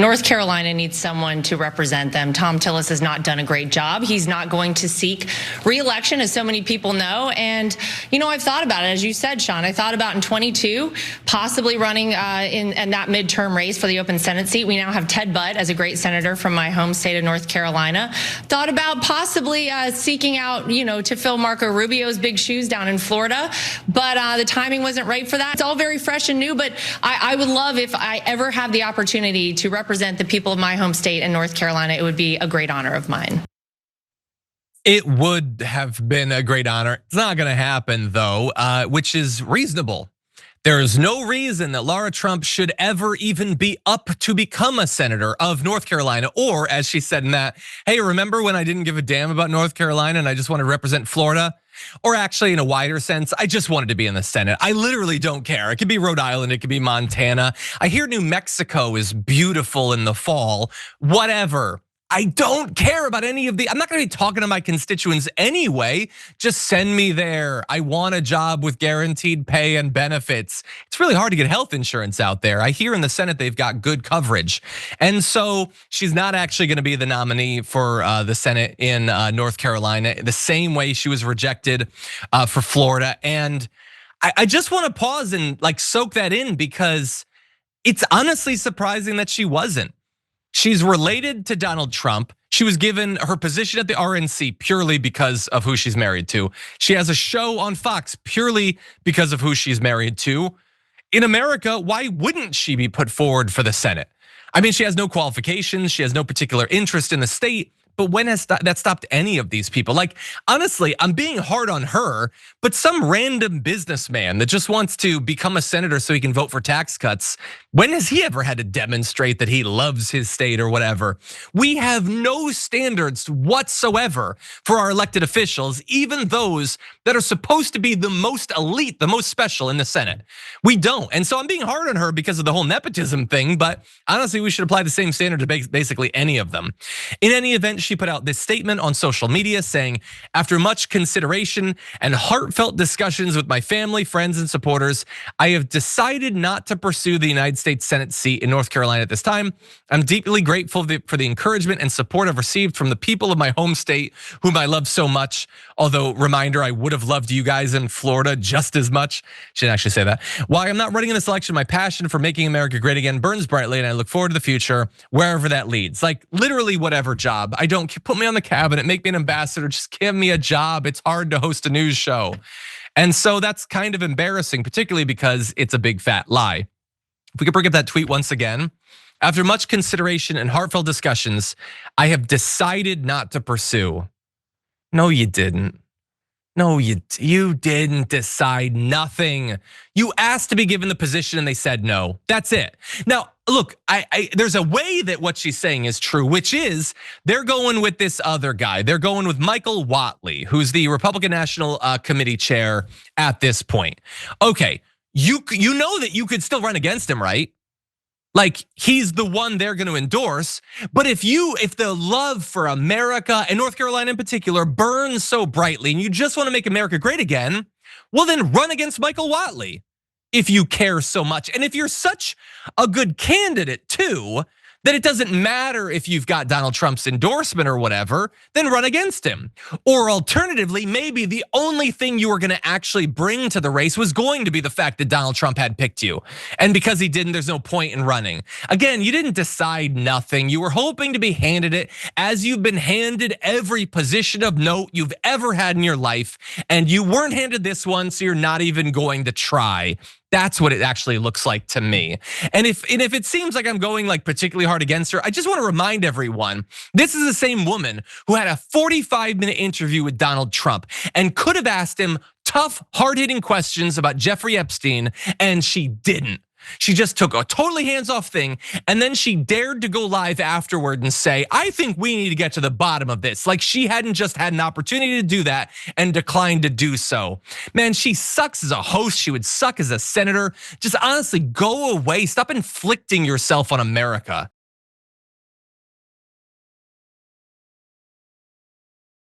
North Carolina needs someone to represent them. Tom Tillis has not done a great job. He's not going to seek re-election, as so many people know. And, I've thought about it, as you said, Sean. I thought about in 22, possibly running in that midterm race for the open Senate seat. We now have Ted Budd as a great senator from my home state of North Carolina. Thought about possibly seeking out, to fill Marco Rubio's big shoes down in Florida. But the timing wasn't right for that. It's all very fresh and new, but I would love, if I ever have the opportunity to represent the people of my home state in North Carolina, it would be a great honor of mine. It would have been a great honor. It's not going to happen, though, which is reasonable. There is no reason that Lara Trump should ever even be up to become a senator of North Carolina, or as she said in that, hey, remember when I didn't give a damn about North Carolina and I just wanted to represent Florida? Or actually, in a wider sense, I just wanted to be in the Senate. I literally don't care. It could be Rhode Island, it could be Montana. I hear New Mexico is beautiful in the fall, whatever. I don't care about any of I'm not gonna be talking to my constituents anyway. Just send me there. I want a job with guaranteed pay and benefits. It's really hard to get health insurance out there. I hear in the Senate they've got good coverage. And so she's not actually gonna be the nominee for the Senate in North Carolina, the same way she was rejected for Florida. And I just wanna pause and soak that in, because it's honestly surprising that she wasn't. She's related to Donald Trump. She was given her position at the RNC purely because of who she's married to. She has a show on Fox purely because of who she's married to. In America, why wouldn't she be put forward for the Senate? I mean, she has no qualifications. She has no particular interest in the state. But when has that stopped any of these people? Honestly, I'm being hard on her, but some random businessman that just wants to become a senator so he can vote for tax cuts, when has he ever had to demonstrate that he loves his state or whatever? We have no standards whatsoever for our elected officials, even those that are supposed to be the most elite, the most special in the Senate. We don't. And so I'm being hard on her because of the whole nepotism thing, but honestly, we should apply the same standard to basically any of them. In any event, she put out this statement on social media saying, after much consideration and heartfelt discussions with my family, friends, and supporters, I have decided not to pursue the United States Senate seat in North Carolina at this time. I'm deeply grateful for the encouragement and support I've received from the people of my home state, whom I love so much. Although, reminder, I would have loved you guys in Florida just as much. She didn't actually say that. While I'm not running in this election, my passion for making America great again burns brightly, and I look forward to the future, wherever that leads. Literally whatever job. I don't put me on the cabinet, make me an ambassador, just give me a job. It's hard to host a news show. And so that's kind of embarrassing, particularly because it's a big fat lie. If we could bring up that tweet once again. After much consideration and heartfelt discussions, I have decided not to pursue. No, you didn't. No, you didn't decide nothing. You asked to be given the position and they said no. That's it. Now, look, there's a way that what she's saying is true, which is they're going with this other guy. They're going with Michael Whatley, who's the Republican National Committee chair at this point. Okay, you know that you could still run against him, right? He's the one they're going to endorse. But if the love for America and North Carolina in particular burns so brightly and you just want to make America great again, well then run against Michael Whatley if you care so much. And if you're such a good candidate too, that it doesn't matter if you've got Donald Trump's endorsement or whatever, then run against him. Or alternatively, maybe the only thing you were gonna actually bring to the race was going to be the fact that Donald Trump had picked you. And because he didn't, there's no point in running. Again, you didn't decide nothing. You were hoping to be handed it, as you've been handed every position of note you've ever had in your life. And you weren't handed this one, so you're not even going to try. That's what it actually looks like to me. And if it seems like I'm going particularly hard against her, I just want to remind everyone, this is the same woman who had a 45-minute interview with Donald Trump and could have asked him tough, hard-hitting questions about Jeffrey Epstein, and she didn't. She just took a totally hands-off thing, and then she dared to go live afterward and say, I think we need to get to the bottom of this. She hadn't just had an opportunity to do that and declined to do so. Man, she sucks as a host. She would suck as a senator. Just honestly, go away. Stop inflicting yourself on America.